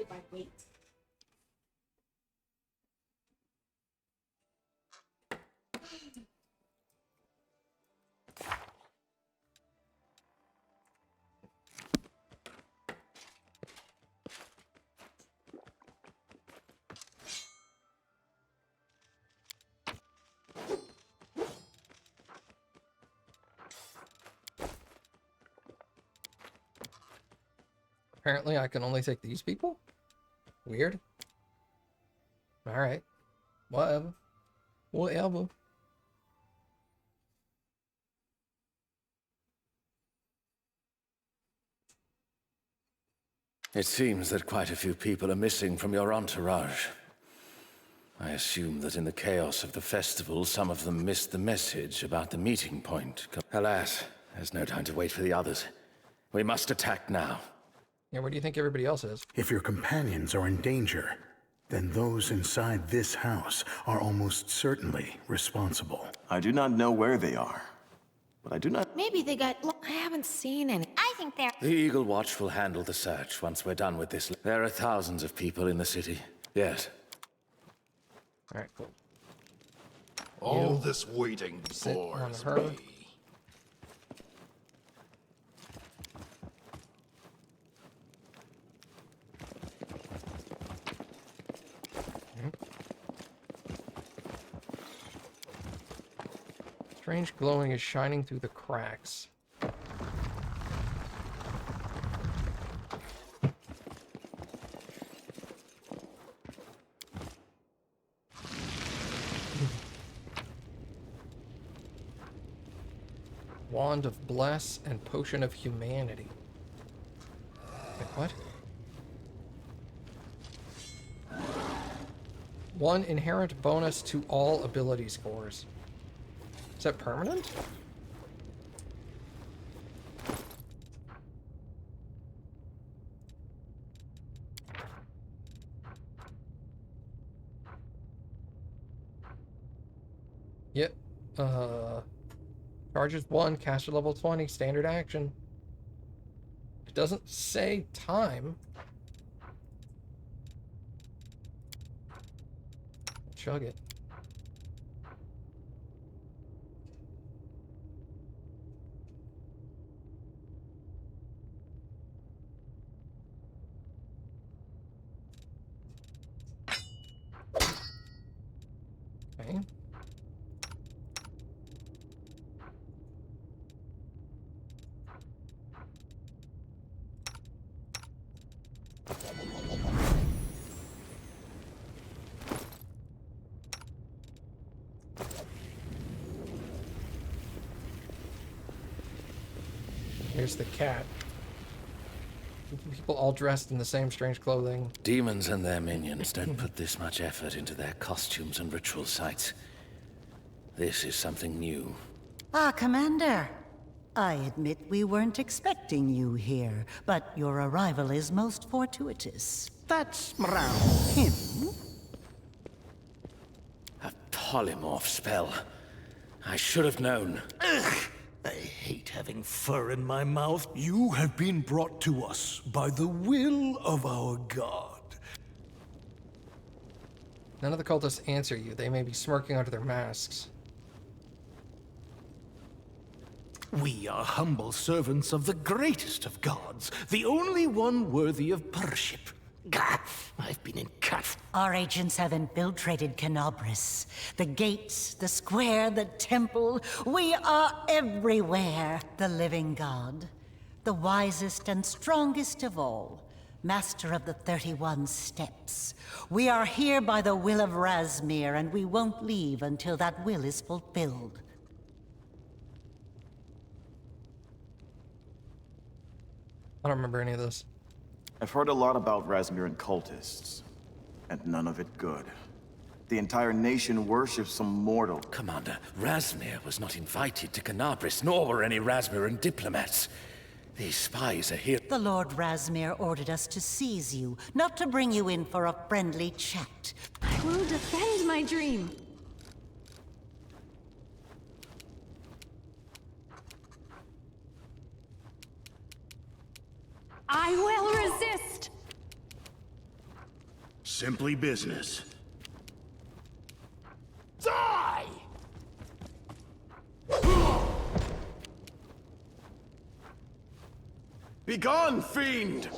divided by weight. Apparently I can only take these people? Weird. Alright. Whatever. Whatever. It seems that quite a few people are missing from your entourage. I assume that in the chaos of the festival, some of them missed the message about the meeting point. Alas, there's no time to wait for the others. We must attack now. Yeah, where do you think everybody else is? If your companions are in danger, then those inside this house are almost certainly responsible. I do not know where they are, but I do not... Maybe they got... I haven't seen any. I think they're... The Eagle Watch will handle the search once we're done with this. There are thousands of people in the city. Yes. Alright, cool. All this waiting Sit on bores her. me. Strange glowing is shining through the cracks. Wand of Bless and Potion of Humanity. Wait, what? One inherent bonus to all ability scores. Is that permanent? Yep. Charges 1, caster level 20, standard action. It doesn't say time. Chug it. Okay. Here's the cat. People all dressed in the same strange clothing. Demons and their minions don't put this much effort into their costumes and ritual sites. This is something new. Ah, Commander. I admit we weren't expecting you here, but your arrival is most fortuitous. That's round him. A polymorph spell. I should have known. Ugh! I hate having fur in my mouth. You have been brought to us by the will of our god. None of the cultists answer you. They may be smirking under their masks. We are humble servants of the greatest of gods, the only one worthy of worship. Gah! I've been in cuffs. Our agents have infiltrated Canobris. The gates, the square, the temple. We are everywhere. The living god. The wisest and strongest of all. Master of the 31 steps. We are here by the will of Razmir, and we won't leave until that will is fulfilled. I don't remember any of this. I've heard a lot about Razmir and cultists, and none of it good. The entire nation worships some mortal. Commander, Razmir was not invited to Canabris, nor were any Razmiran diplomats. These spies are here. The Lord Razmir ordered us to seize you, not to bring you in for a friendly chat. I will defend my dream. I will resist! Simply business. Die! Begone, fiend!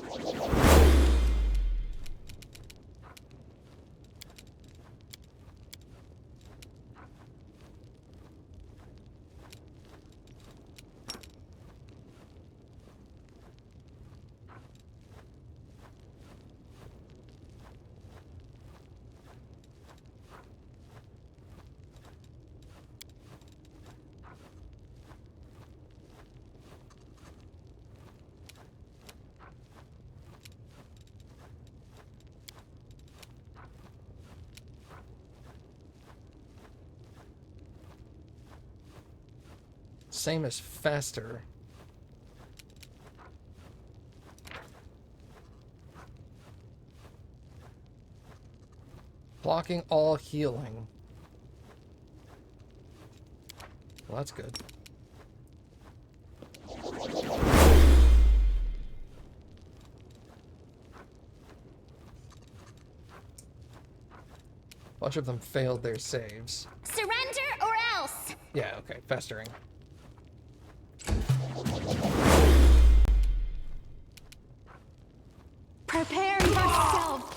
Same as faster. Blocking all healing. Well, that's good. Bunch of them failed their saves. Surrender or else! Yeah, okay, festering. Prepare yourself!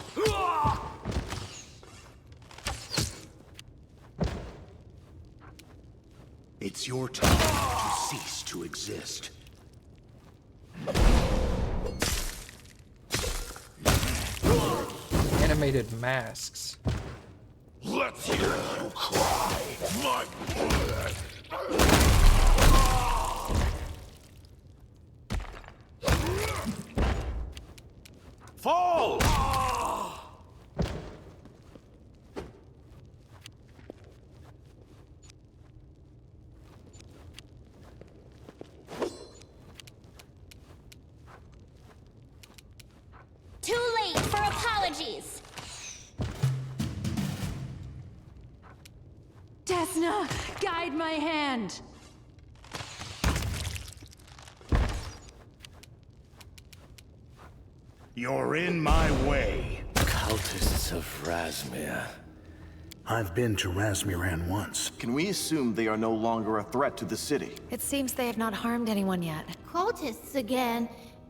It's your time to cease to exist. Animated masks. Let's hear you cry, my blood! Fall! Too late for apologies! Desna, guide my hand! You're in my way. Cultists of Razmir. I've been to Razmiran once. Can we assume they are no longer a threat to the city? It seems they have not harmed anyone yet. Cultists again.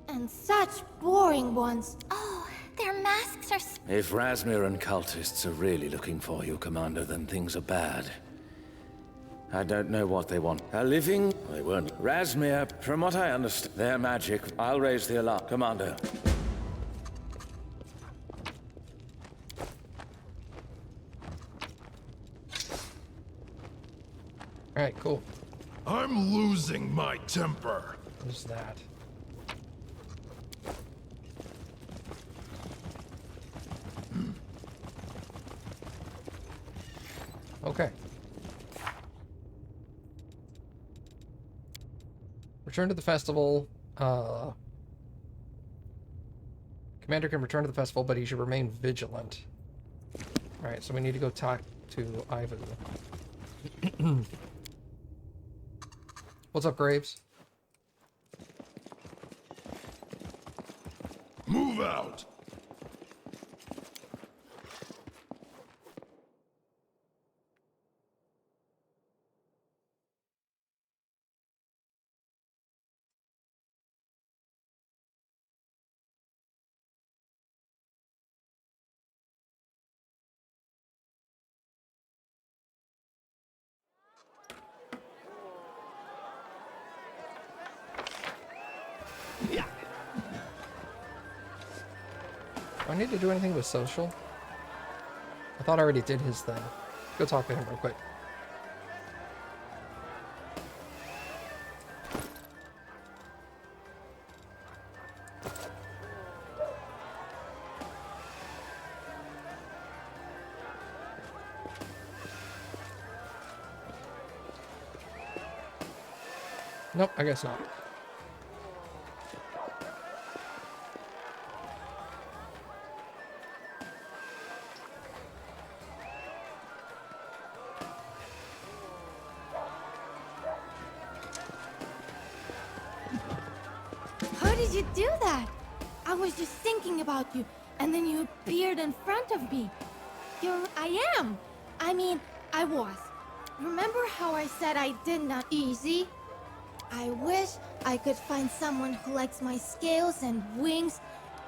And such boring ones. Oh, their masks are... If Razmiran cultists are really looking for you, Commander, then things are bad. I don't know what they want. A living? They weren't. Razmir, from what I understand, they're magic. I'll raise the alarm. Commander. Alright, cool. I'm losing my temper. Who's that? Okay. Return to the festival. Commander can return to the festival, but he should remain vigilant. Alright, so we need to go talk to Ivan. What's up, Graves? Move out! Do I need to do anything with social? I thought I already did his thing. Go talk to him real quick. Nope, I guess not. How did you do that? I was just thinking about you. and then you appeared in front of me. I am. I mean, I was. Remember how I said I did not easy? I wish I could find someone who likes my scales and wings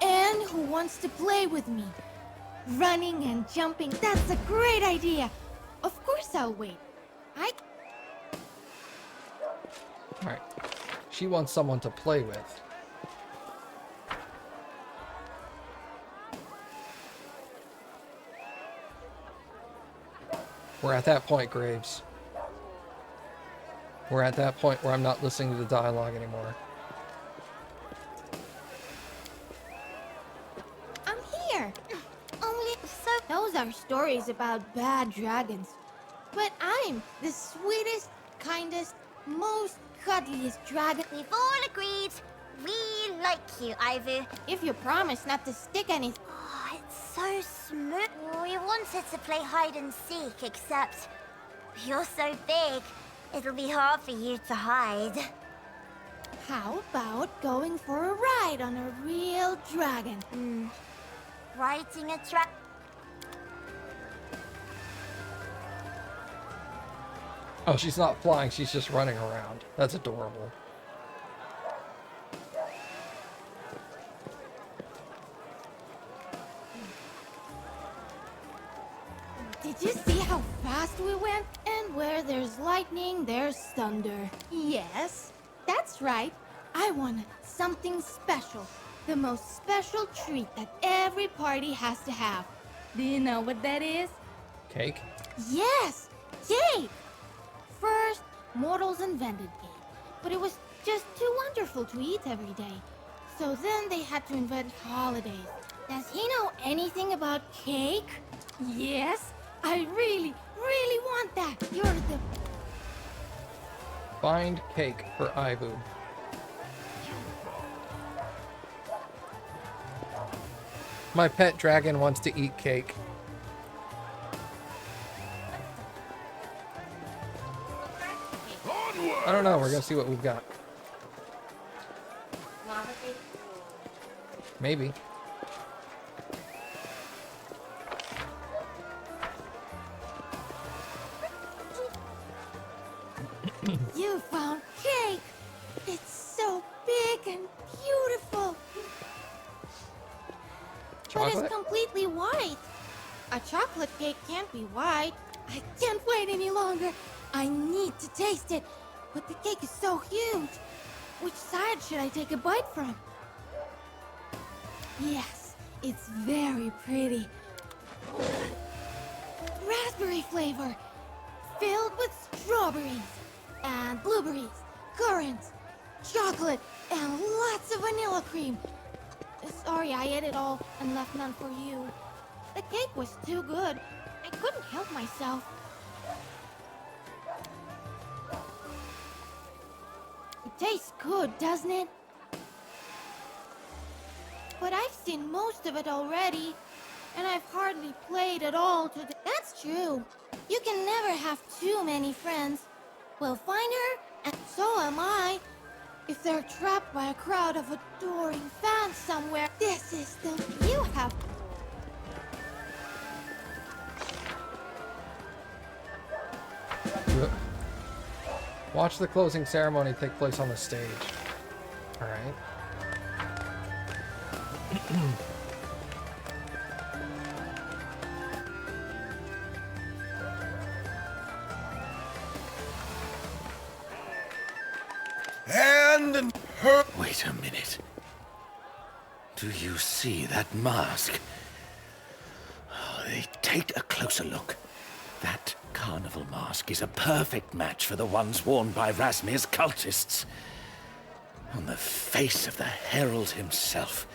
and who wants to play with me. Running and jumping, that's a great idea. Of course I'll wait. Alright. She wants someone to play with. We're at that point, Graves. We're at that point where I'm not listening to the dialogue anymore. I'm here. Only so those are stories about bad dragons. But I'm the sweetest, kindest, most cuddliest dragon. We've all agreed we like you, Ivu. If you promise not to stick anything. Oh, it's so smooth. We wanted to play hide and seek, except you're so big, it'll be hard for you to hide. How about going for a ride on a real dragon? Riding a dragon. Oh, she's not flying, she's just running around. That's adorable. Did you see how fast we went? And where there's lightning, there's thunder. Yes, that's right. I wanted something special. The most special treat that every party has to have. Do you know what that is? Cake? Yes, cake! First, mortals invented cake, but it was just too wonderful to eat every day. So then they had to invent holidays. Does he know anything about cake? Yes, I really, really want that. You're the... Find cake for Ivu. My pet dragon wants to eat cake. I don't know, we're gonna see what we've got. Maybe. You found cake! It's so big and beautiful! But Chocolate? it's completely white. A chocolate cake can't be white. I can't wait any longer. I need to taste it. But the cake is so huge. Which side should I take a bite from? Yes, it's very pretty. Raspberry flavor. Filled with strawberries. And blueberries. Currants. Chocolate. And lots of vanilla cream. Sorry, I ate it all and left none for you. The cake was too good. I couldn't help myself. It tastes good, doesn't it? But I've seen most of it already, and I've hardly played at all to the... That's true. You can never have too many friends. Well, find her, and so am I. If they're trapped by a crowd of adoring fans somewhere, this is the... You have... Watch the closing ceremony take place on the stage. Alright. And her. Wait a minute. Do you see that mask? Oh, take a closer look. That carnival mask is a perfect match for the ones worn by Razmir's cultists. On the face of the Herald himself.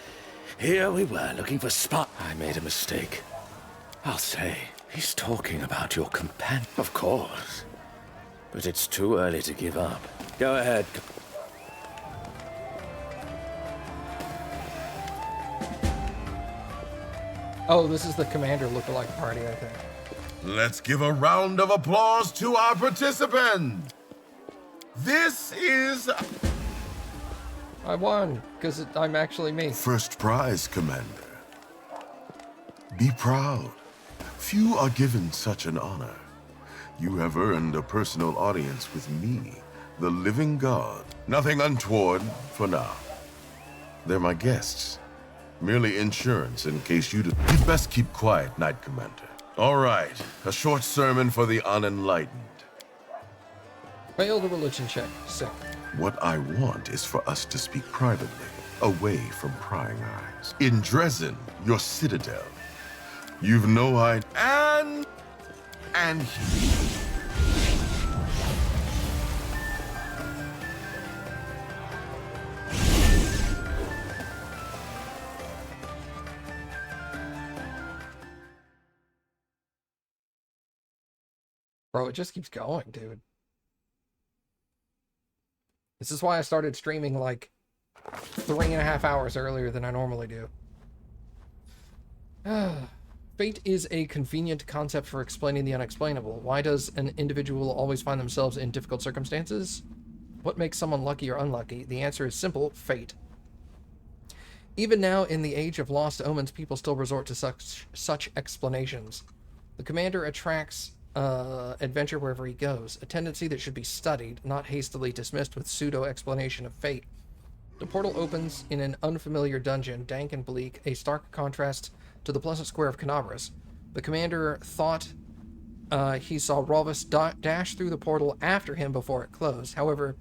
Here we were looking for spot. I made a mistake. I'll say, he's talking about your companion. Of course. But it's too early to give up. Go ahead. Oh, this is the commander lookalike party, I think. Let's give a round of applause to our participant. This is... I won, because I'm actually me. First prize, Commander. Be proud. Few are given such an honor. You have earned a personal audience with me, the living god. Nothing untoward for now. They're my guests. Merely insurance in case you'd best keep quiet, Knight Commander. All right, a short sermon for the unenlightened. Failed a religion check. Sick. What I want is for us to speak privately, away from prying eyes. In Dresden, your citadel, you've no idea. And Bro, it just keeps going, dude. This is why I started streaming like 3.5 hours earlier than I normally do. Fate is a convenient concept for explaining the unexplainable. Why does an individual always find themselves in difficult circumstances? What makes someone lucky or unlucky? The answer is simple: fate. Even now, in the age of lost omens, people still resort to such explanations. The commander attracts adventure wherever he goes, a tendency that should be studied, not hastily dismissed with pseudo-explanation of fate. The portal opens in an unfamiliar dungeon, dank and bleak, a stark contrast to the pleasant square of Canabras. The commander thought he saw Rolvus dash through the portal after him before it closed. However,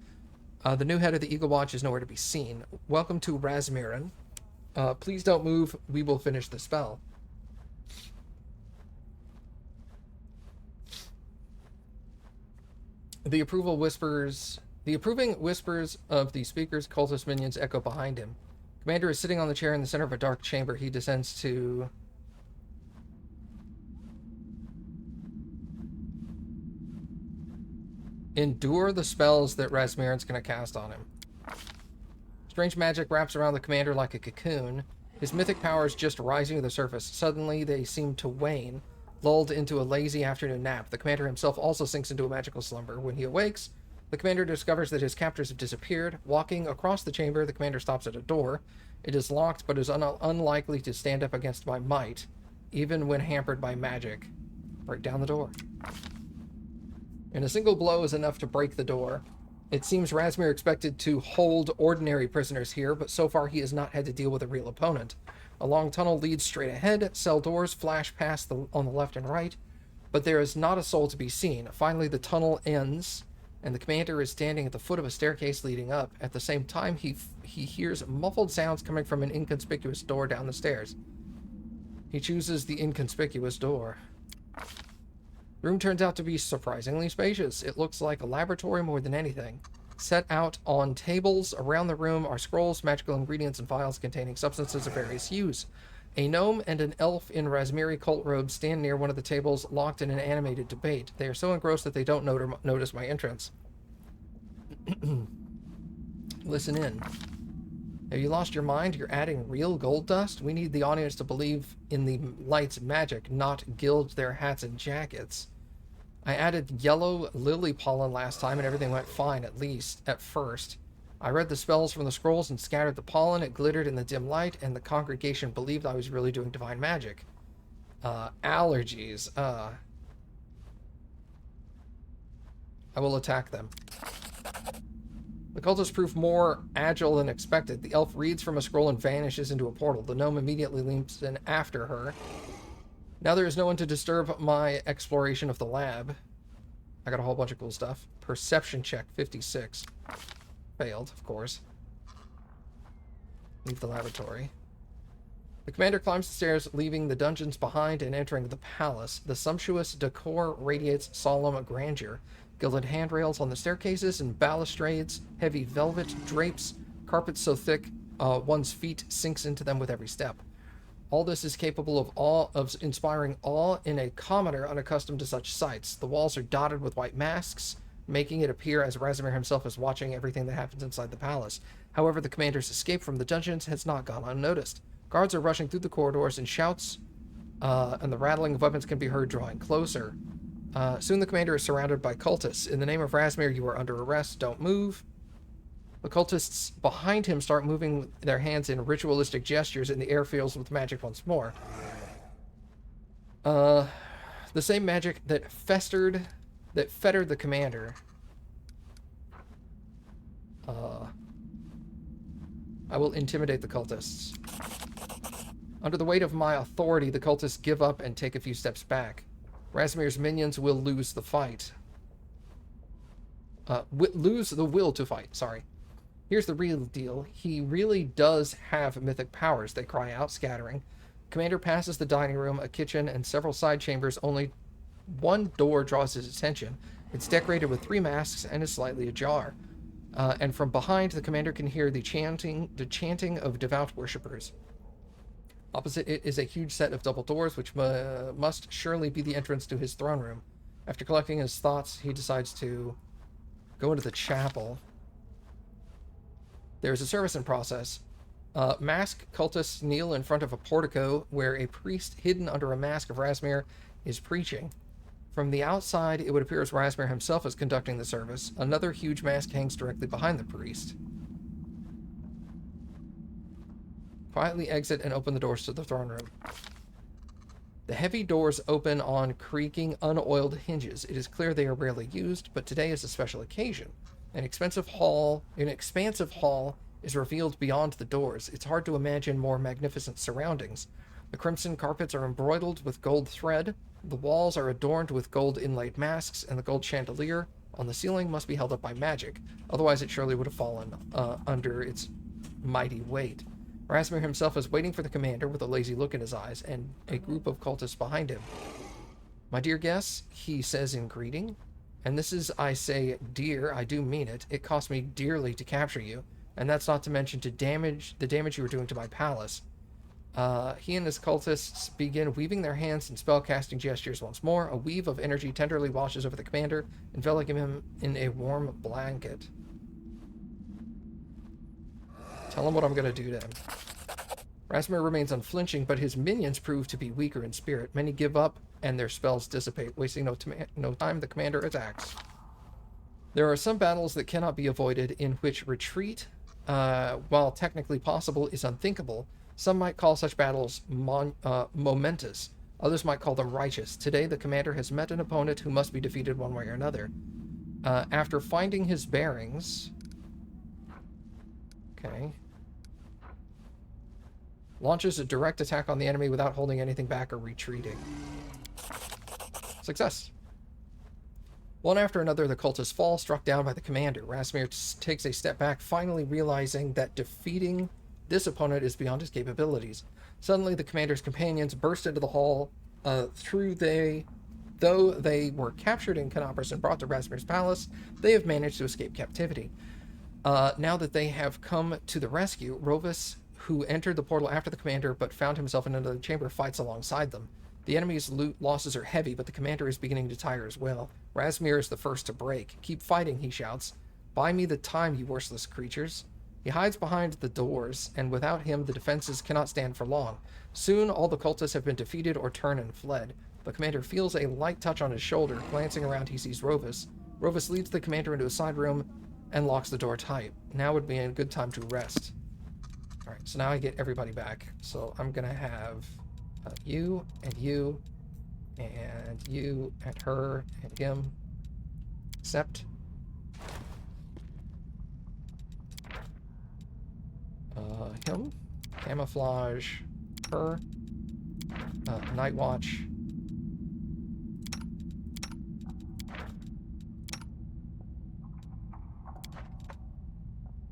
the new head of the Eagle Watch is nowhere to be seen. Welcome to Razmiran. Please don't move. We will finish the spell. The approving whispers of the speaker's cultist minions echo behind him. Commander is sitting on the chair in the center of a dark chamber. He descends to endure the spells that Razmiran's going to cast on him. Strange magic wraps around the commander like a cocoon. His mythic powers just rising to the surface. Suddenly, they seem to wane, lulled into a lazy afternoon nap. The commander himself also sinks into a magical slumber. When he awakes, the commander discovers that his captors have disappeared. Walking across the chamber, the commander stops at a door. It is locked, but is unlikely to stand up against my might, even when hampered by magic. Break down the door. And a single blow is enough to break the door. It seems Razmir expected to hold ordinary prisoners here, but so far he has not had to deal with a real opponent. A long tunnel leads straight ahead. Cell doors flash past on the left and right, but there is not a soul to be seen. Finally, the tunnel ends, and the commander is standing at the foot of a staircase leading up. At the same time, he hears muffled sounds coming from an inconspicuous door down the stairs. He chooses the inconspicuous door. The room turns out to be surprisingly spacious. It looks like a laboratory more than anything. Set out on tables around the room are scrolls, magical ingredients, and vials containing substances of various hues. A gnome and an elf in Razmiri cult robes stand near one of the tables, locked in an animated debate. They are so engrossed that they don't notice my entrance. Listen in. Have you lost your mind? You're adding real gold dust? We need the audience to believe in the light's magic, not gild their hats and jackets. I added yellow lily pollen last time and everything went fine, at least at first. I read the spells from the scrolls and scattered the pollen. It glittered in the dim light, and the congregation believed I was really doing divine magic. Allergies. I will attack them. The cultists prove more agile than expected. The elf reads from a scroll and vanishes into a portal. The gnome immediately leaps in after her. Now there is no one to disturb my exploration of the lab. I got a whole bunch of cool stuff. Perception check, 56. Failed, of course. Leave the laboratory. The commander climbs the stairs, leaving the dungeons behind and entering the palace. The sumptuous decor radiates solemn grandeur. Gilded handrails on the staircases and balustrades, heavy velvet drapes, carpets so thick one's feet sinks into them with every step. All this is capable of inspiring awe in a commoner unaccustomed to such sights. The walls are dotted with white masks, making it appear as Razmir himself is watching everything that happens inside the palace. However, the commander's escape from the dungeons has not gone unnoticed. Guards are rushing through the corridors, and shouts and the rattling of weapons can be heard drawing closer. Soon the commander is surrounded by cultists. In the name of Razmir, you are under arrest. Don't move. The cultists behind him start moving their hands in ritualistic gestures, and the air fills with magic once more. The same magic that fettered the commander. I will intimidate the cultists. Under the weight of my authority, the cultists give up and take a few steps back. Razmir's minions will lose the fight. Lose the will to fight, sorry. Here's the real deal. He really does have mythic powers, they cry out, scattering. Commander passes the dining room, a kitchen, and several side chambers. Only one door draws his attention. It's decorated with 3 masks and is slightly ajar. And from behind, the commander can hear the chanting of devout worshippers. Opposite it is a huge set of double doors, which must surely be the entrance to his throne room. After collecting his thoughts, he decides to go into the chapel. There is a service in process. Masked cultists kneel in front of a portico where a priest hidden under a mask of Razmir is preaching. From the outside, it would appear as Razmir himself is conducting the service. Another huge mask hangs directly behind the priest. Quietly exit and open the doors to the throne room. The heavy doors open on creaking, unoiled hinges. It is clear they are rarely used, but today is a special occasion. An expansive hall is revealed beyond the doors. It's hard to imagine more magnificent surroundings. The crimson carpets are embroidered with gold thread. The walls are adorned with gold inlaid masks, and the gold chandelier on the ceiling must be held up by magic. Otherwise, it surely would have fallen under its mighty weight. Razmir himself is waiting for the commander with a lazy look in his eyes, and a group of cultists behind him. My dear guests, he says in greeting, and this is, I say, dear, I do mean it. It cost me dearly to capture you, and that's not to mention the damage you were doing to my palace. He and his cultists begin weaving their hands in spell-casting gestures once more. A weave of energy tenderly washes over the commander, enveloping him in a warm blanket. Tell him what I'm going to do to him. Razmir remains unflinching, but his minions prove to be weaker in spirit. Many give up, and their spells dissipate. Wasting no time, the commander attacks. There are some battles that cannot be avoided, in which retreat, while technically possible, is unthinkable. Some might call such battles momentous. Others might call them righteous. Today, the commander has met an opponent who must be defeated one way or another. After finding his bearings... Okay. Launches a direct attack on the enemy without holding anything back or retreating. Success. One after another, the cultists fall, struck down by the commander. Razmir takes a step back, finally realizing that defeating this opponent is beyond his capabilities. Suddenly, the commander's companions burst into the hall. Though they were captured in Canopus and brought to Razmir's palace, they have managed to escape captivity. Now that they have come to the rescue, Rovus, who entered the portal after the commander but found himself in another chamber, fights alongside them. The enemy's loot losses are heavy, but the commander is beginning to tire as well. Razmir is the first to break. Keep fighting, he shouts. Buy me the time, you worthless creatures. He hides behind the doors, and without him, the defenses cannot stand for long. Soon, all the cultists have been defeated or turned and fled. The commander feels a light touch on his shoulder. Glancing around, he sees Rovus. Rovus leads the commander into a side room and locks the door tight. Now would be a good time to rest. Alright, so now I get everybody back. So I'm gonna have you, and you, and you, and her, and him. Accept. Him. Camouflage. Her. Night Watch.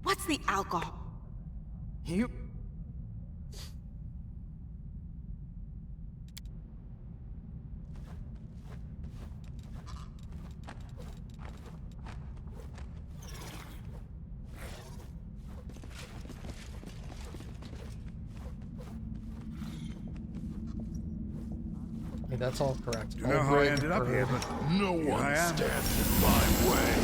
What's the alcohol? You... Hey, that's all correct. You know how I ended up here, but No one stands in my way.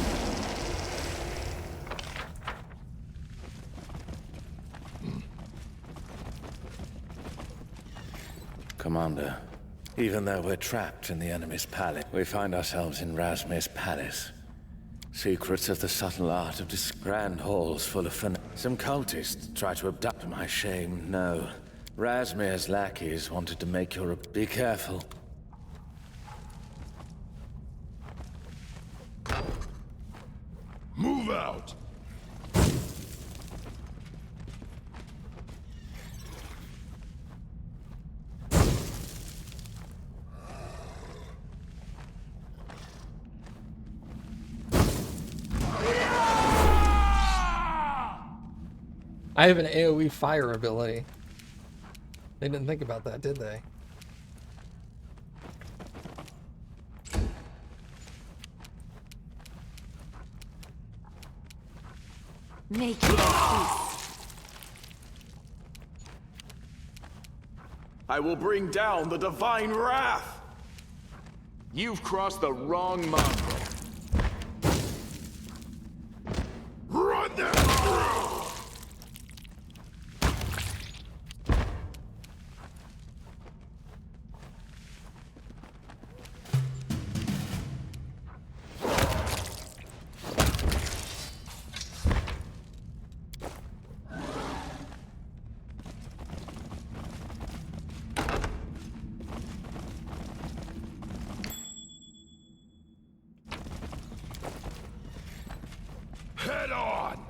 Commander, even though we're trapped in the enemy's palace, we find ourselves in Razmir's palace. Secrets of the subtle art of this grand halls full of some cultists try to abduct my shame. No. Razmir's lackeys wanted to make your... Be careful. about? I have an AoE fire ability. They didn't think about that, did they? Make your peace. I will bring down the divine wrath! You've crossed the wrong mongrel. Run them through! Head on!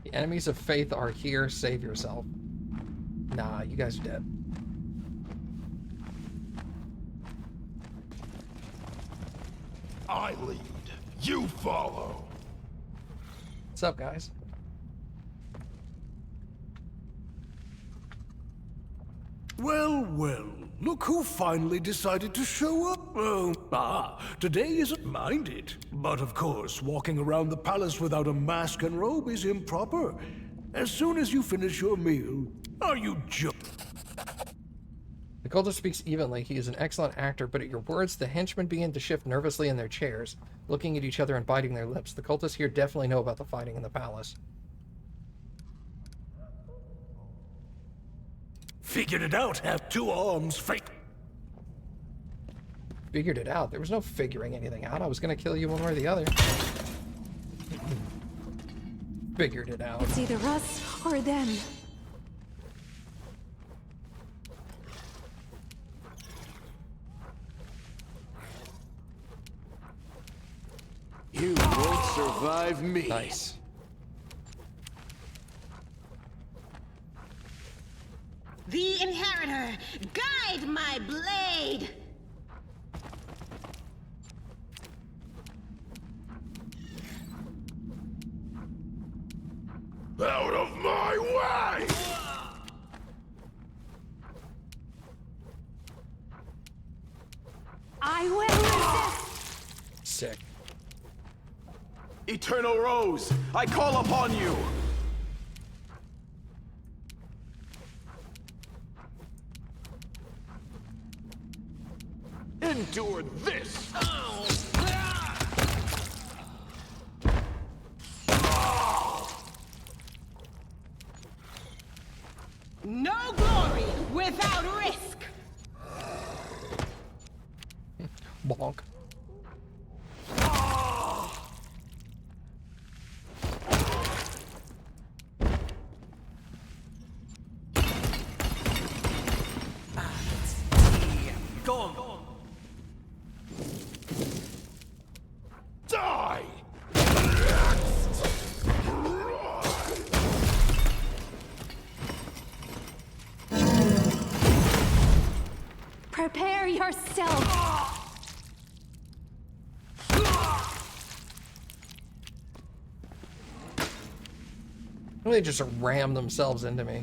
The enemies of faith are here. Save yourself. Nah, you guys are dead. I lead. You follow. What's up, guys? Well, well, look who finally decided to show up. Today isn't minded. But of course, walking around the palace without a mask and robe is improper. As soon as you finish your meal, are you The cultist speaks evenly. He is an excellent actor, but at your words, the henchmen begin to shift nervously in their chairs, looking at each other and biting their lips. The cultists here definitely know about the fighting in the palace. Figured it out, have two arms, fake. Figured it out? There was no figuring anything out. I was gonna kill you one way or the other. Figured it out. It's either us or them. You won't survive me. Nice. The Inheritor, guide my blade! Out of my way! I will resist! Sick. Eternal Rose, I call upon you! Endure this! No glory without risk! Bonk. Go on, go on. Die! Prepare yourself! They just ram themselves into me.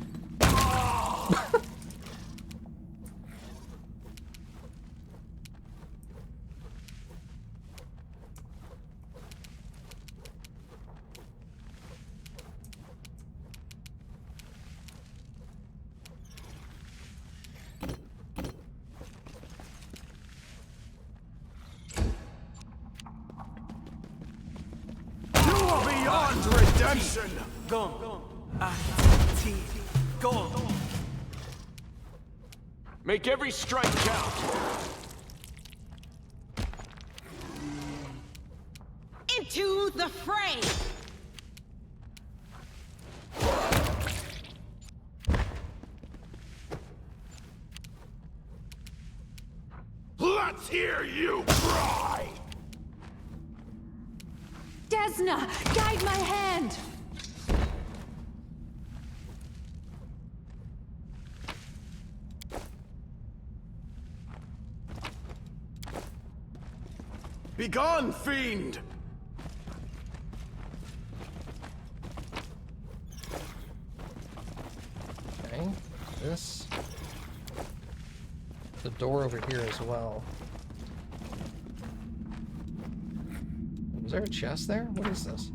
Beyond redemption! Go on, go on. Go on. Make every strike count. Into the fray! Let's hear you cry! Desna, guide my hand! Begone, fiend! Okay, this. The door over here as well. Is there a chest there? What is this?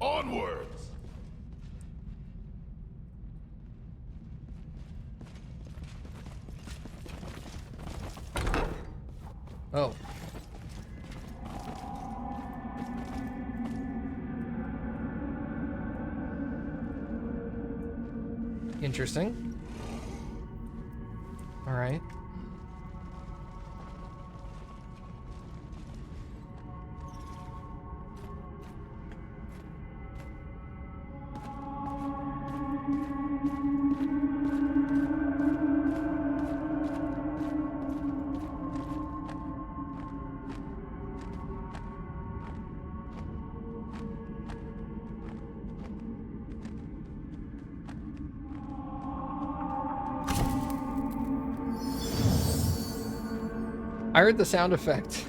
Onwards! Oh. Interesting. All right. I heard the sound effect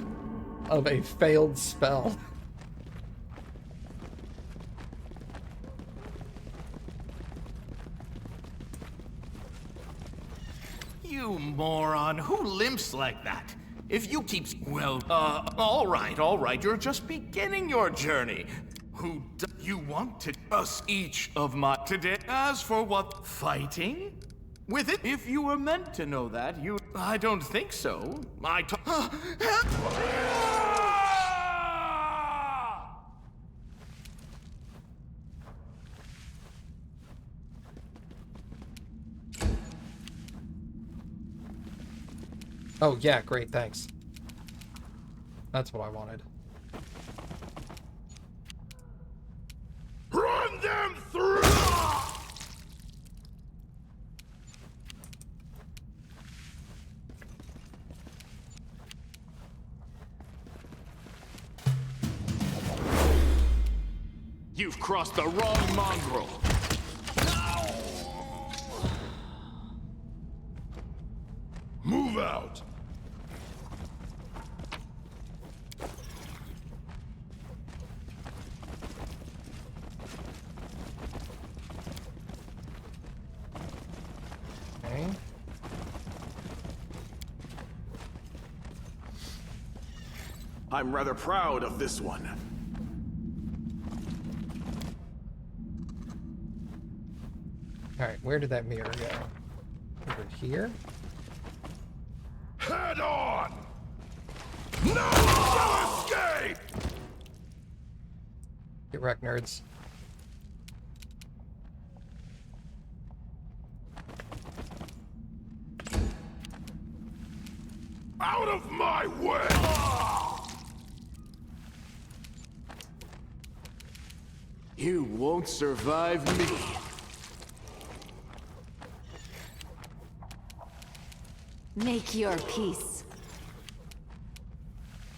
of a failed spell. You moron, who limps like that? If you keep... Well, all right, you're just beginning your journey. Who do you want to us each of my today? As for what, fighting? With it? If you were meant to know that, you... I don't think so. Oh, yeah, great, thanks. That's what I wanted. Run them through! You've crossed the wrong mongrel. Move out! Okay. I'm rather proud of this one. Alright, where did that mirror go? Over here? Head on! No escape! Get wrecked, nerds. Out of my way! You won't survive me. Make your peace.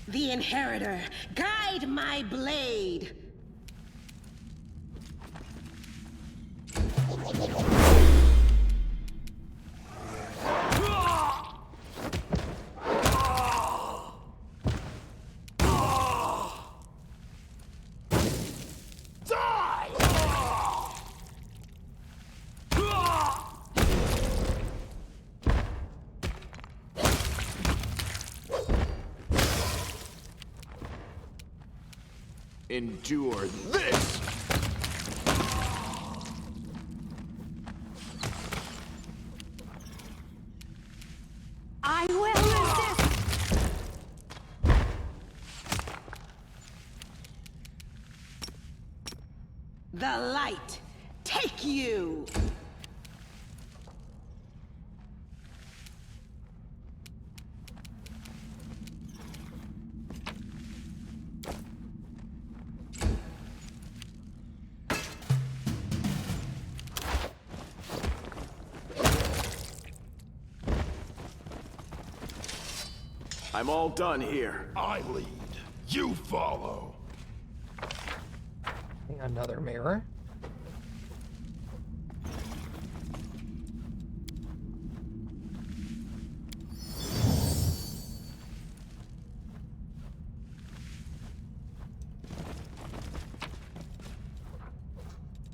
The Inheritor, guide my blade. Endure this! I will resist! The light, take you! I'm all done here. I lead. You follow. Another mirror.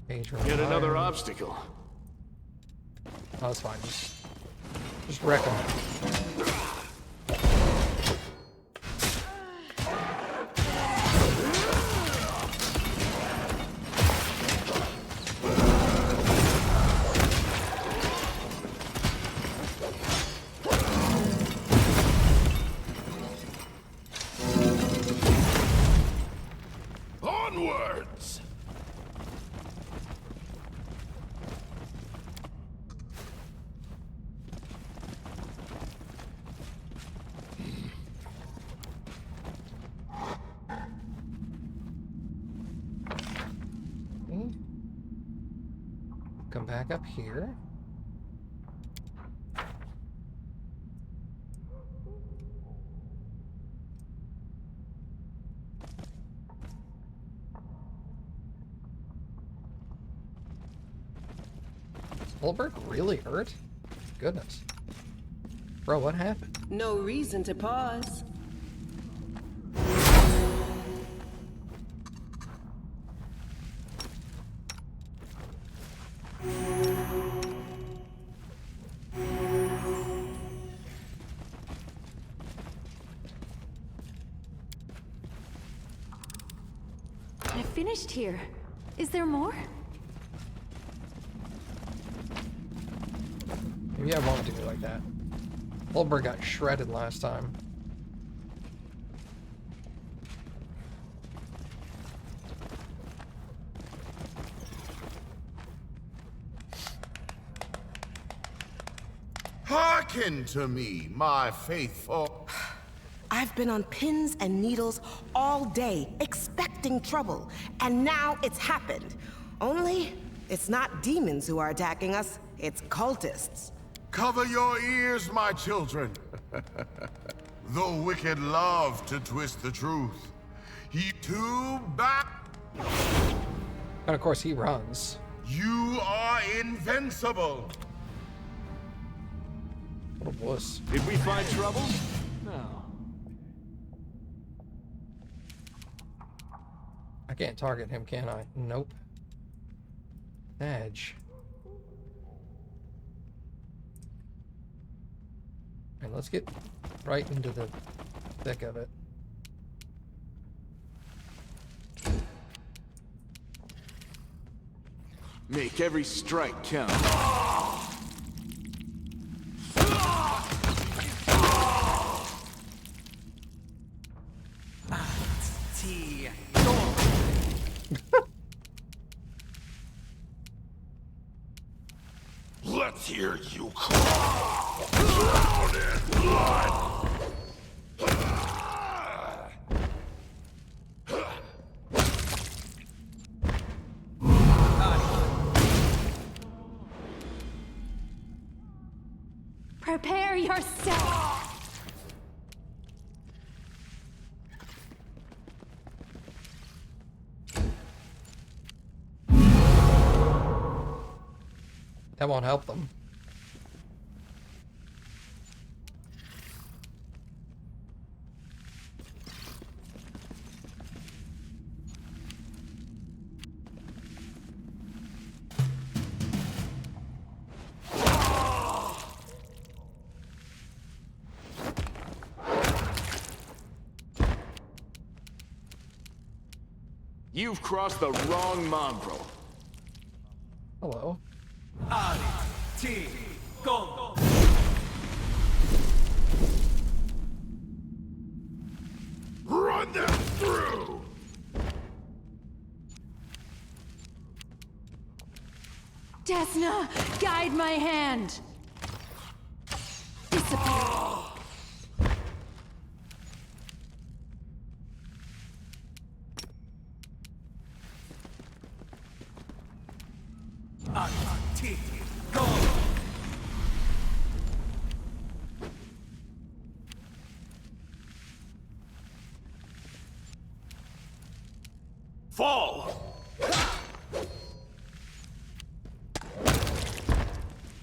Yet another obstacle. Oh, that's fine. Just wreck them. Onwards! Come back up here. Is Holberg really hurt? Goodness. Bro, what happened? No reason to pause. I finished here. Is there more? Maybe I won't do it like that. Holberg got shredded last time. Hearken to me, my faithful. I've been on pins and needles all day, expecting trouble, and now it's happened. Only, it's not demons who are attacking us, it's cultists. Cover your ears, my children. The wicked love to twist the truth. He too back. And of course he runs. You are invincible. What a wuss. Did we find trouble? No. I can't target him, can I? Nope. Edge. And let's get right into the thick of it. Make every strike count. Let's hear you cry. Drown in blood. Prepare yourself! That won't help them. You've crossed the wrong mongrel. Hello. Go. Run them through. Desna, guide my hand! Disappear! Go. Fall!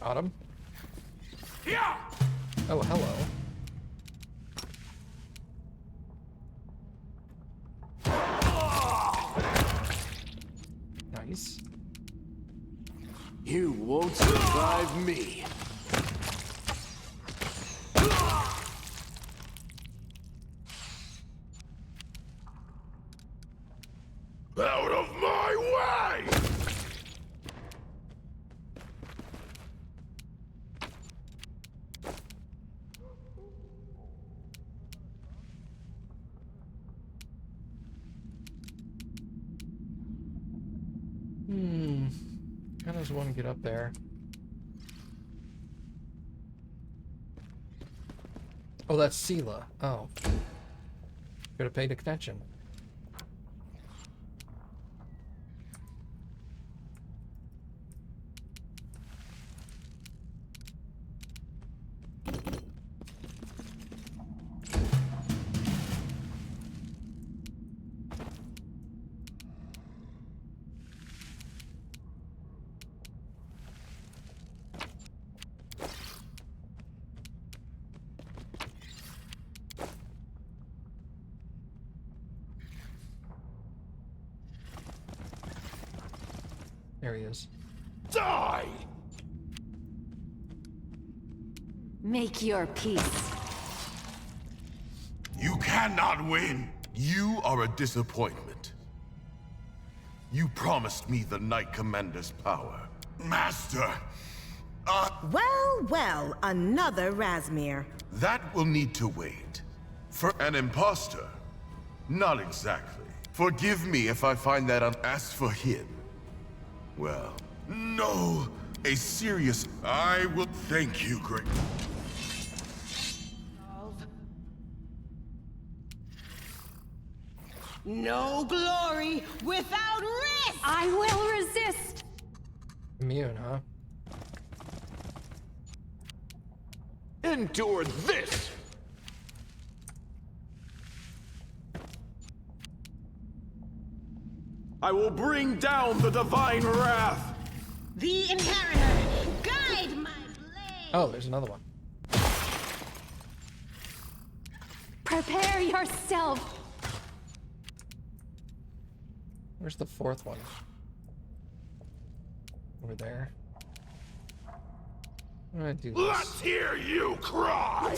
Got him. Yeah! Oh, hello. Nice. You won't survive me. Out of my way! How does one get up there? Oh, that's Sela. Oh. Could have paid attention. There he is. Die! Make your peace. You cannot win. You are a disappointment. You promised me the Knight Commander's power. Master, Well, well, another Razmir. that will need to wait. For an imposter? Not exactly. Forgive me if I find that as for him. Well, no. A serious... I will thank you, great... No glory without risk! I will resist! Immune, huh? Endure this! I will bring down the divine wrath! The Inheritor, guide my blade! Oh, there's another one. Prepare yourself! Where's the fourth one? Over there. I'm gonna do this. Let's hear you cry!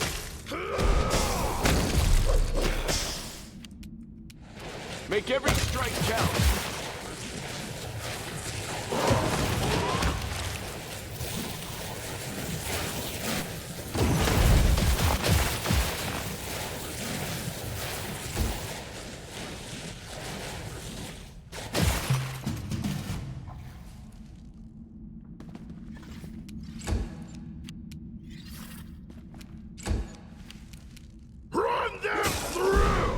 Make every strike count! Run them through!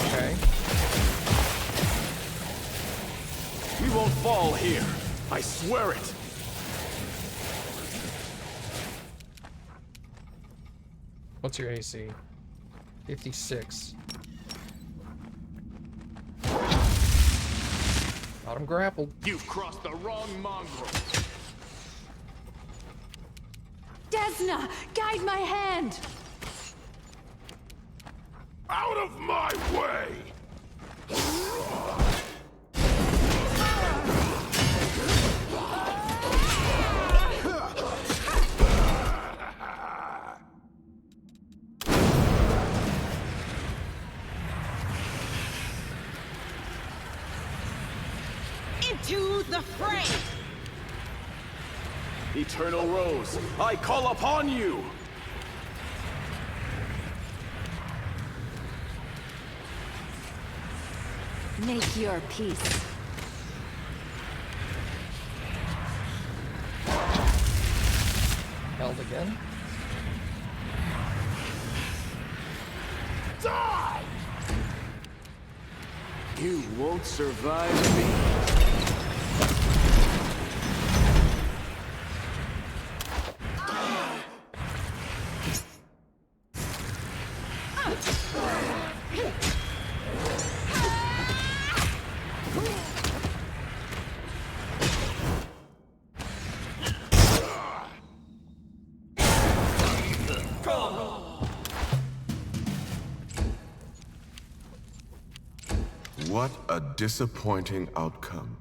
Okay. We won't fall here. I swear it. What's your AC? 56. Got him grappled. You've crossed the wrong mongrel. Desna, guide my hand! Out of my way! Into the fray! Eternal Rose, I call upon you! Make your peace. Held again. Die! You won't survive me. What a disappointing outcome.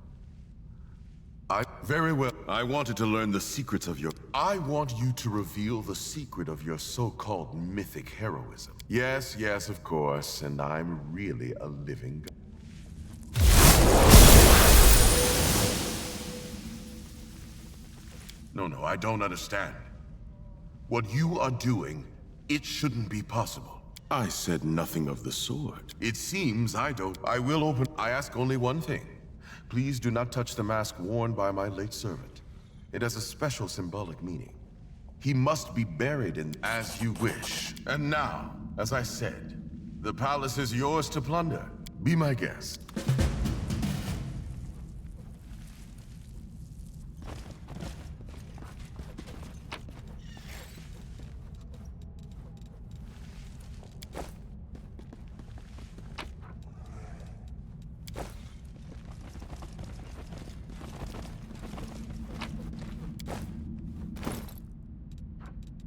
Very well. I wanted to learn the secrets of your... I want you to reveal the secret of your so-called mythic heroism. Yes, yes, of course, and I'm really a living... No, I don't understand. What you are doing, it shouldn't be possible. I said nothing of the sort. It seems I don't... I will open... I ask only one thing. Please do not touch the mask worn by my late servant. It has a special symbolic meaning. He must be buried in... As you wish. And now, as I said, the palace is yours to plunder. Be my guest.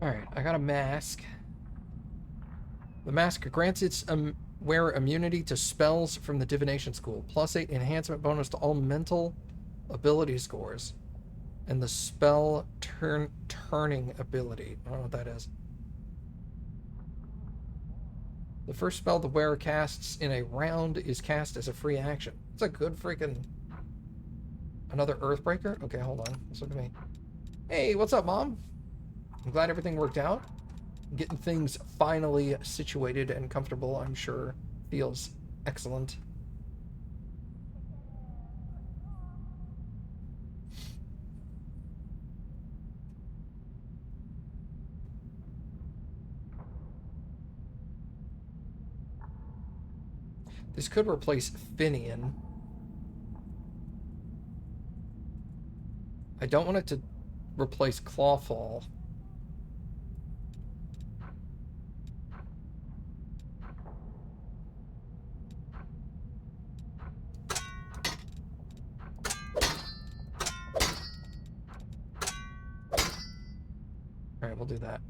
Alright, I got a mask. The mask grants its wearer immunity to spells from the divination school. +8 enhancement bonus to all mental ability scores. And the spell turning ability. I don't know what that is. The first spell the wearer casts in a round is cast as a free action. It's a good freaking... Another Earthbreaker? Okay, hold on. Let's look at me. Hey, what's up, Mom? I'm glad everything worked out. Getting things finally situated and comfortable, I'm sure, feels excellent. This could replace Finian. I don't want it to replace Clawfall. Alright, we'll do that.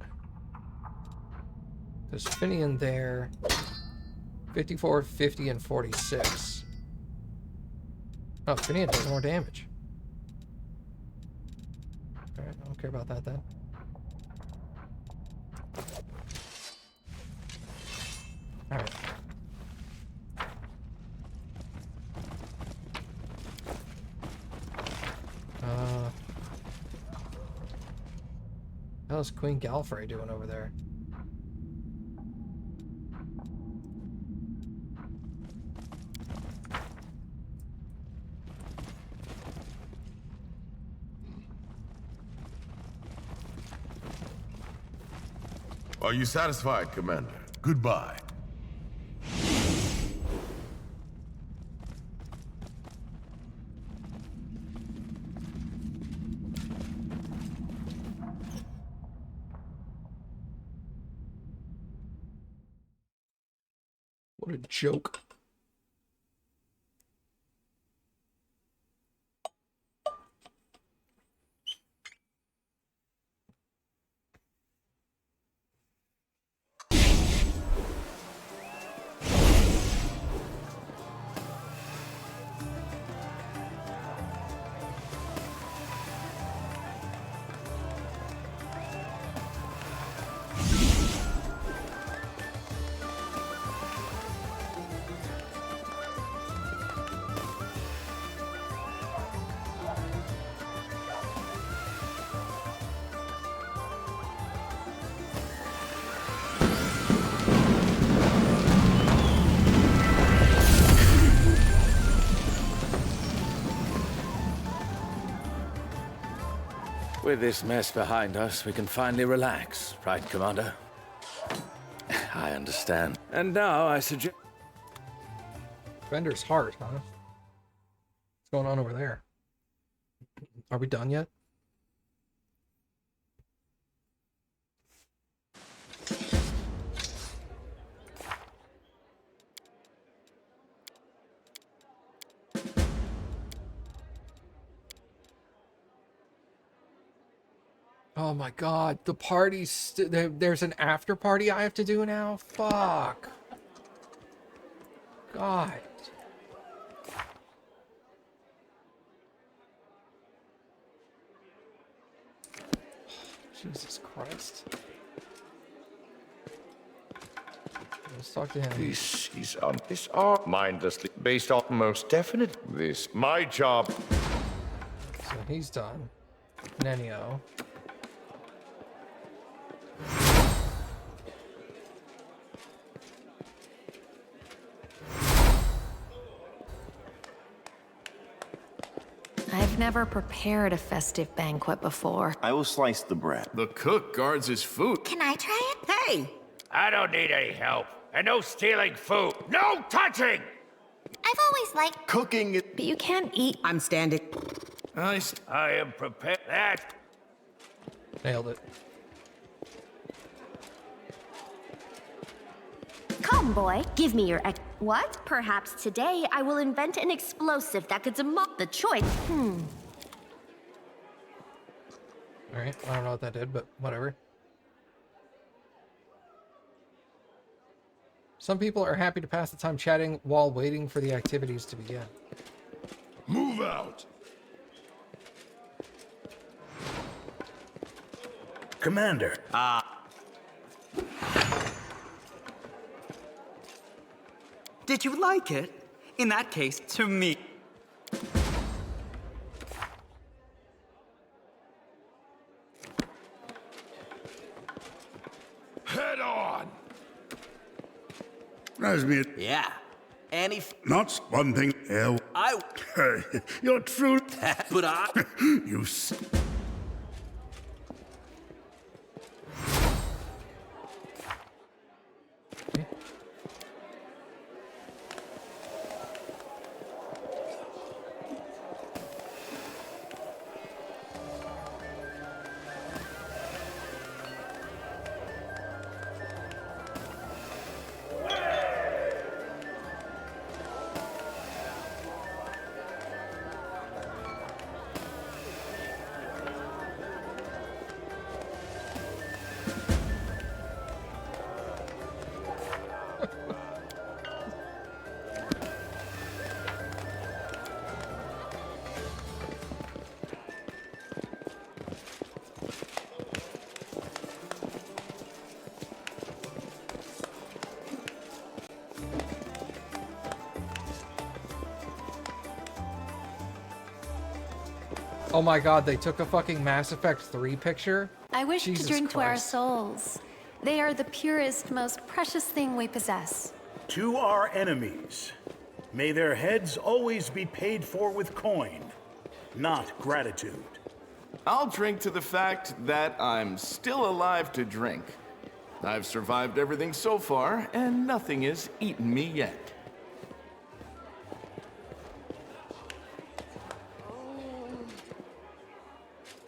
There's Finian there. 54, 50, and 46. Oh, Finian does more damage. Alright, I don't care about that then. Alright. How's Queen Galfrey doing over there? Are you satisfied, Commander? Goodbye. What a joke. With this mess behind us, we can finally relax, right, Commander? I understand. And now I suggest... Fender's heart, huh? What's going on over there? Are we done yet? Oh my god, the party's... there's an after party I have to do now? Fuck. God. Jesus Christ. Let's talk to him. This is on this art mindlessly based on most definite. This my job. So he's done. Nenio. I've never prepared a festive banquet before. I will slice the bread. The cook guards his food. Can I try it? Hey! I don't need any help. And no stealing food. No touching! I've always liked cooking. But you can't eat. I'm standing. I am prepared. That. Nailed it. Come, boy. Give me your What? Perhaps today I will invent an explosive that could demolish the choice. Alright, I don't know what that did, but whatever. Some people are happy to pass the time chatting while waiting for the activities to begin. Move out! Commander. Did you like it? In that case, to me. Head on! Razmir. Yeah. Any Not one thing, El. I... You're true. But I... You Oh my god, they took a fucking Mass Effect 3 picture? I wish Jesus to drink to our Christ. souls. They are the purest, most precious thing we possess. To our enemies, may their heads always be paid for with coin, not gratitude. I'll drink to the fact that I'm still alive to drink. I've survived everything so far, and nothing has eaten me yet.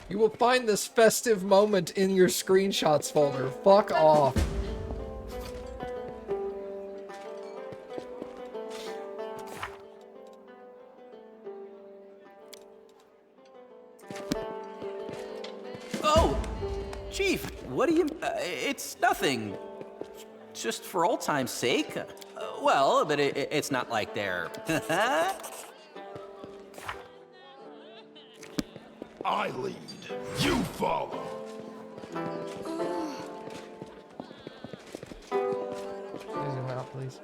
You will find this festive moment in your screenshots folder. Fuck off. Oh! Chief, what do you... it's nothing. Just for old time's sake. Well, but it's not like they're... I lead. You follow. Zoom out, please.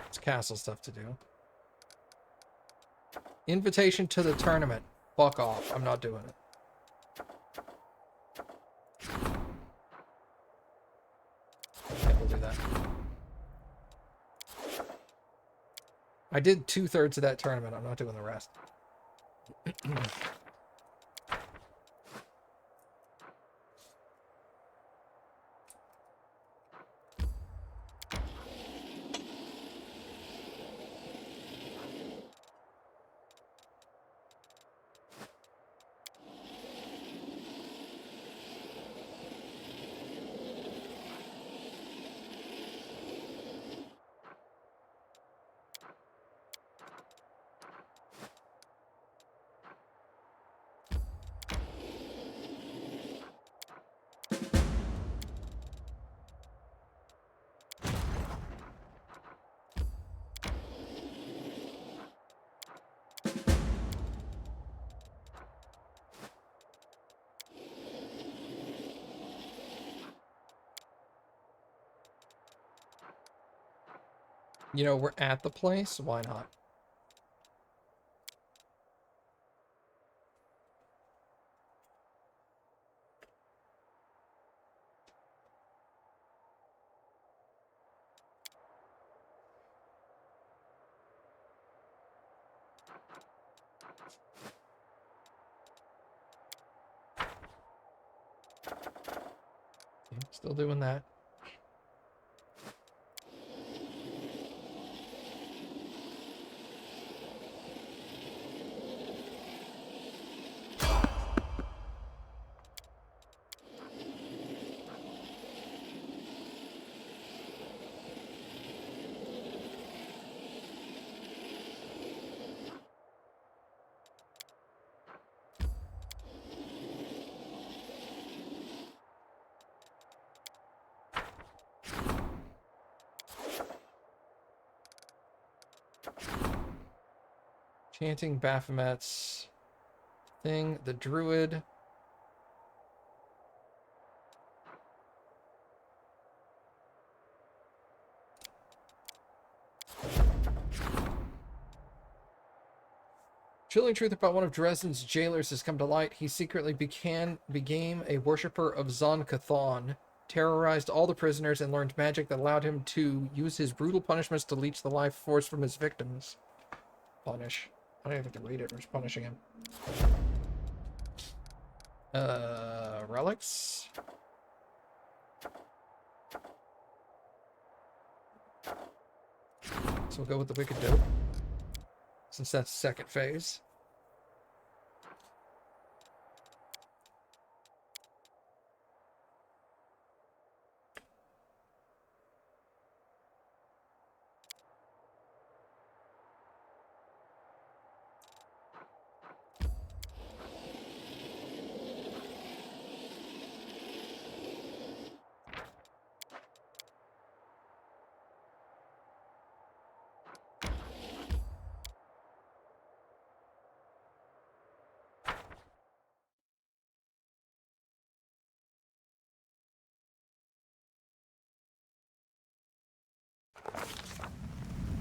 It's castle stuff to do. Invitation to the tournament. Fuck off. I'm not doing it. Okay, we'll do that. I did 2/3 of that tournament. I'm not doing the rest. You know, we're at the place. Why not? Okay, still doing that. Chanting Baphomet's thing, the druid. Chilling truth about one of Dresden's jailers has come to light. He secretly became a worshipper of Zon Cathon, terrorized all the prisoners, and learned magic that allowed him to use his brutal punishments to leech the life force from his victims. Punish. I don't even have to read it. We're just punishing him. Relics. So we'll go with the Wicked Dope, since that's second phase.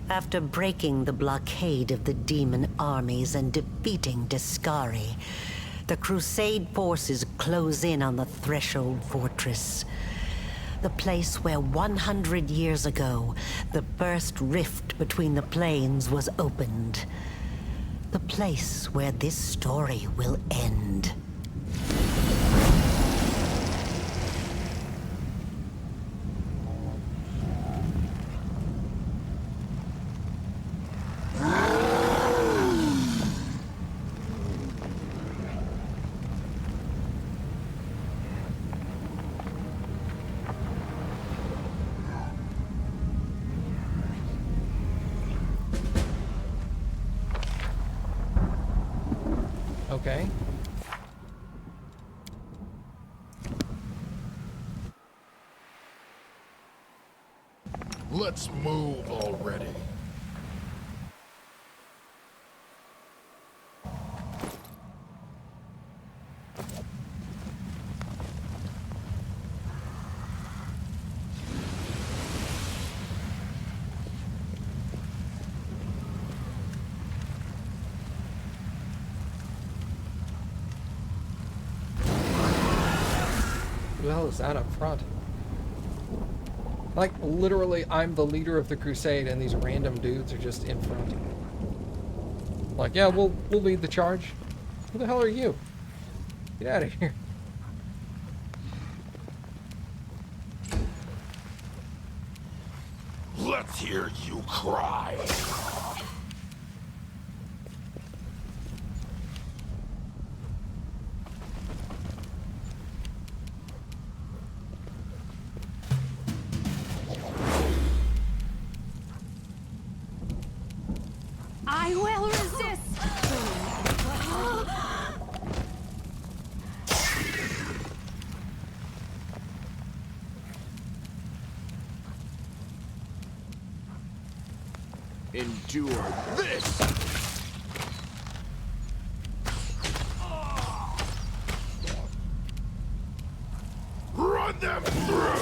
After breaking the blockade of the demon armies and defeating Discari, the Crusade forces close in on the Threshold Fortress. The place where 100 years ago, the first rift between the planes was opened. The place where this story will end. Okay. Let's move already. Who the hell is that up front? Like, literally, I'm the leader of the crusade, and these random dudes are just in front. Like, yeah, we'll lead the charge. Who the hell are you? Get out of here. Let's hear you cry. I will resist! Endure this! Run them through!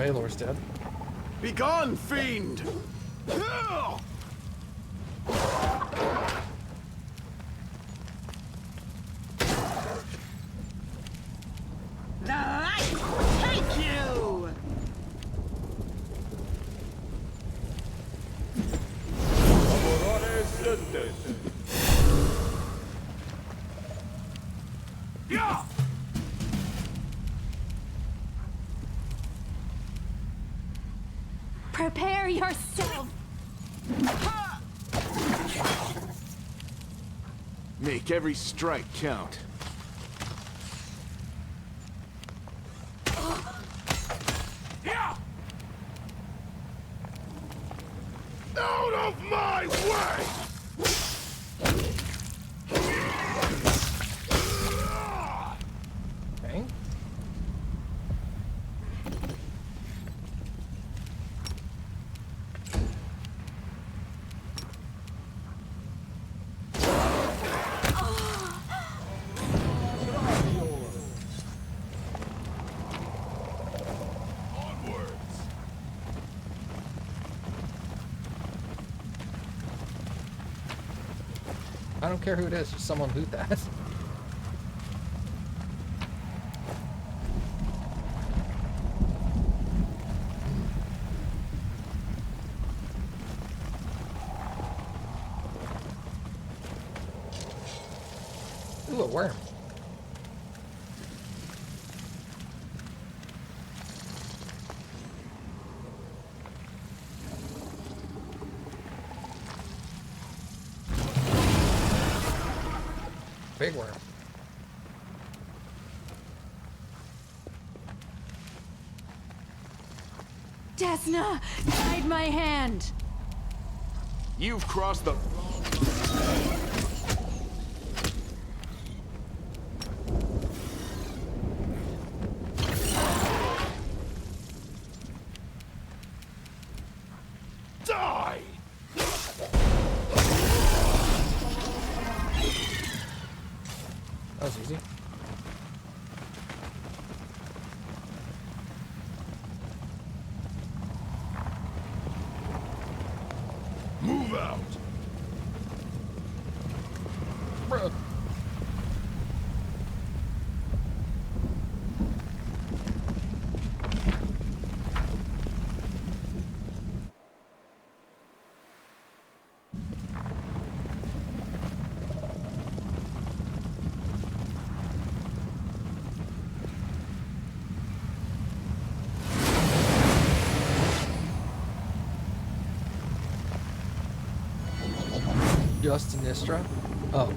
Baylor's dead. Begone, fiend! The light take you! Yeah! Prepare yourself! Make every strike count. Yeah! Out of my way! Okay. I don't care who it is, just someone hoot that. Ooh, a worm. Big worm. Desna, guide my hand. You've crossed the... Die! That was easy. Move out! Bruh. Just Nistra. Oh,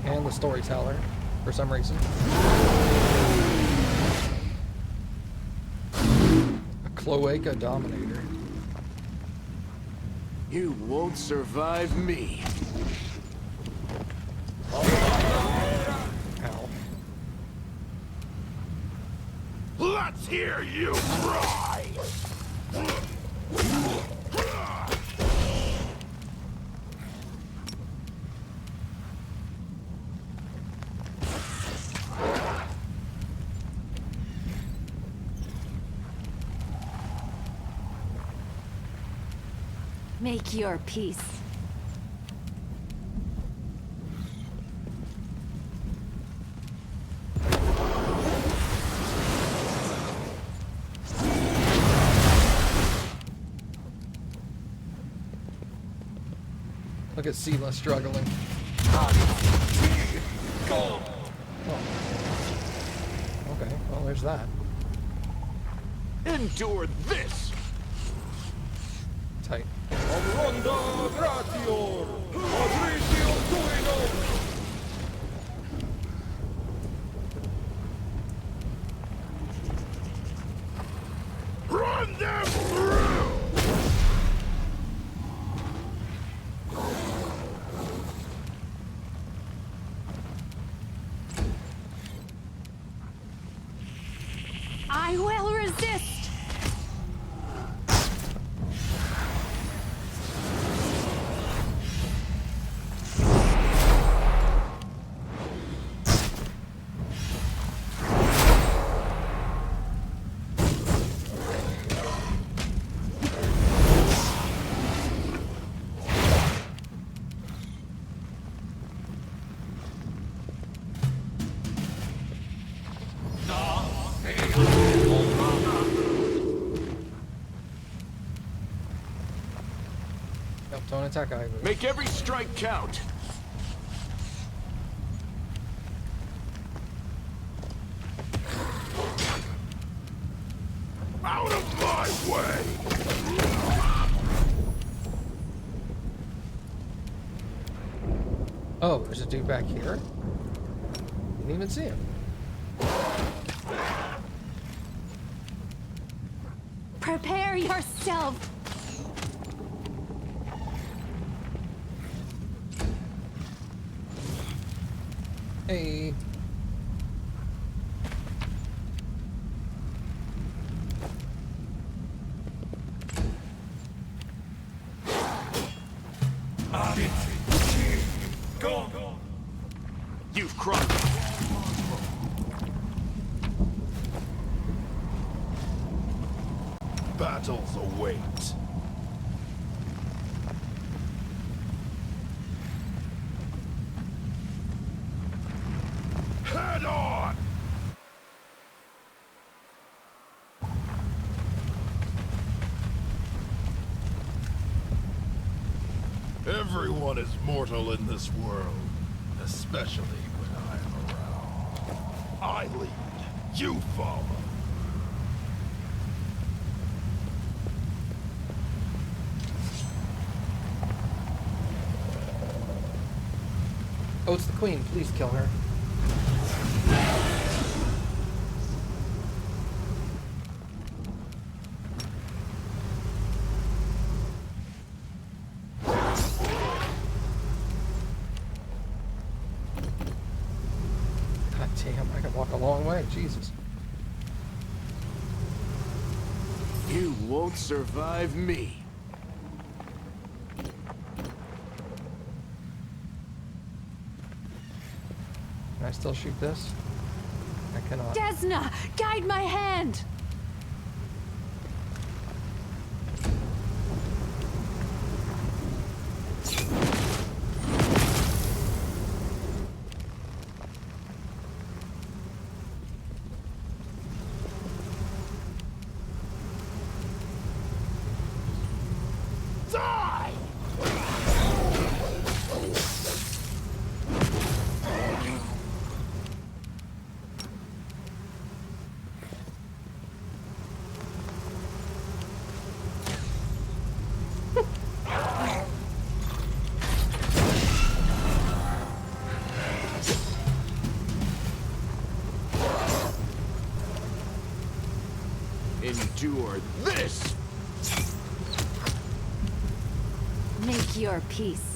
and the storyteller, for some reason. A Cloaca Dominator. You won't survive me. Ow. Let's hear you cry! Make your peace. Look at Sela struggling. Oh. Okay, well, there's that. Endure this! Tight. Run them through! I will resist! Nope, don't attack either. Make every strike count. Out of my way! Oh, there's a dude back here. Didn't even see him. Prepare yourself. Hey. Go! You've crossed. Battles await. Head on! Everyone is mortal in this world, especially when I'm around. I lead, you follow. Oh, it's the queen. Please kill her. God damn, I can walk a long way. Jesus. You won't survive me. Can I still shoot this? I cannot. Desna, guide my hand. Die! Endure this! Make your peace.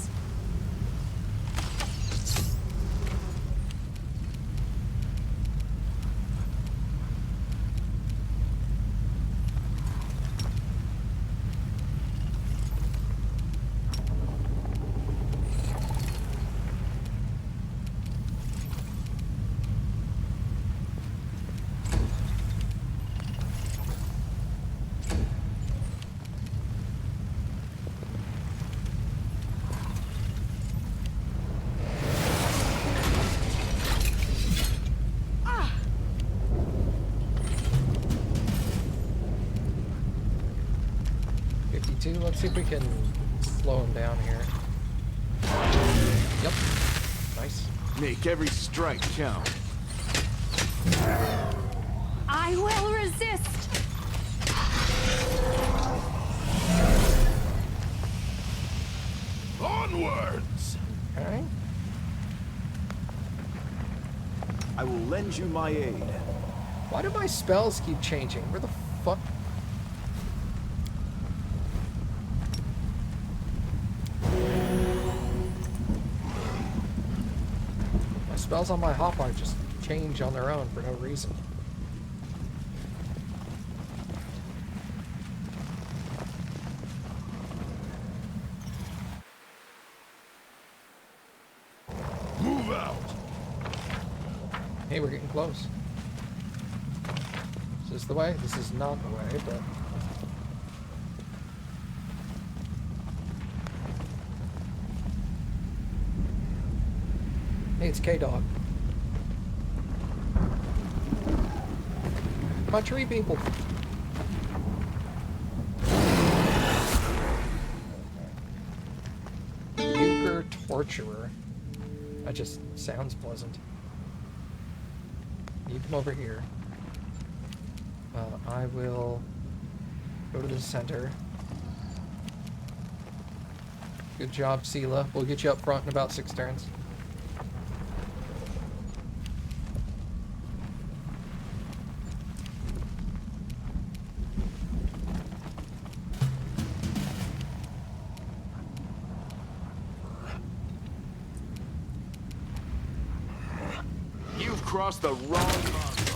Let's see if we can slow him down here. Yep. Nice. Make every strike count. I will resist. Onwards! Okay. I will lend you my aid. Why do my spells keep changing? Where the fuck? Spells on my hotbar just change on their own for no reason. Move out! Hey, we're getting close. Is this the way? This is not the way, but... Hey, it's K-Dog. My tree people. torturer. That just sounds pleasant. You come over here. I will go to the center. Good job, Sela. We'll get you up front in about 6 turns. You've crossed the wrong module.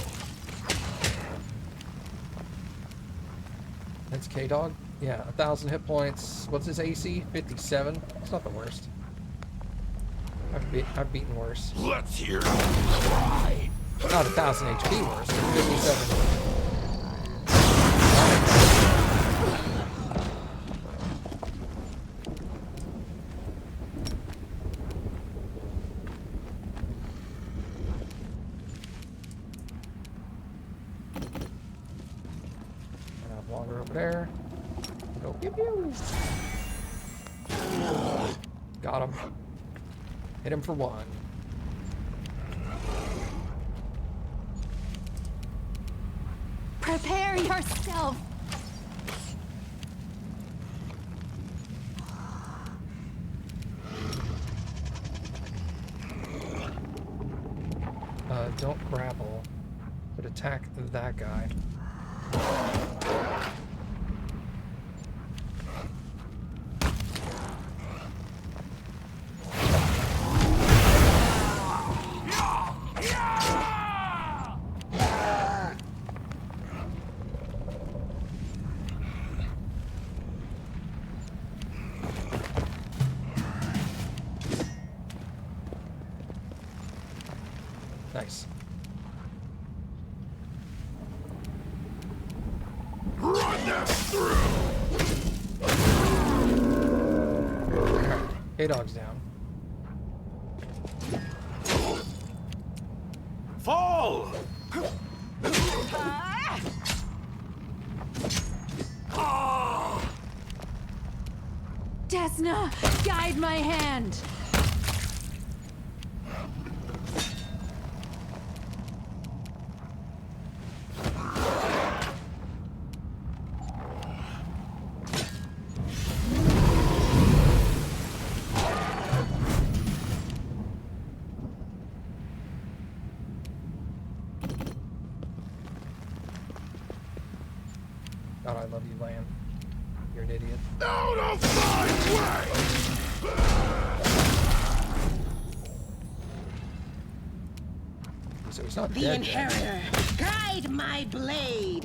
That's K-Dog? Yeah, 1,000 hit points. What's his AC? 57? It's not the worst. I've beaten worse. Let's hear it cry. Not 1,000 HP worse, but 57. Longer over there. Go pew pew. Got him. Hit him for 1. Prepare yourself. Don't grapple, but attack that guy. Nice. Run them through. Alright, K-Dog's down. Fall! Desna, guide my hand. God, I love you, Lan. You're an idiot. Out of my way! So he's not The dead Inheritor, guide my blade.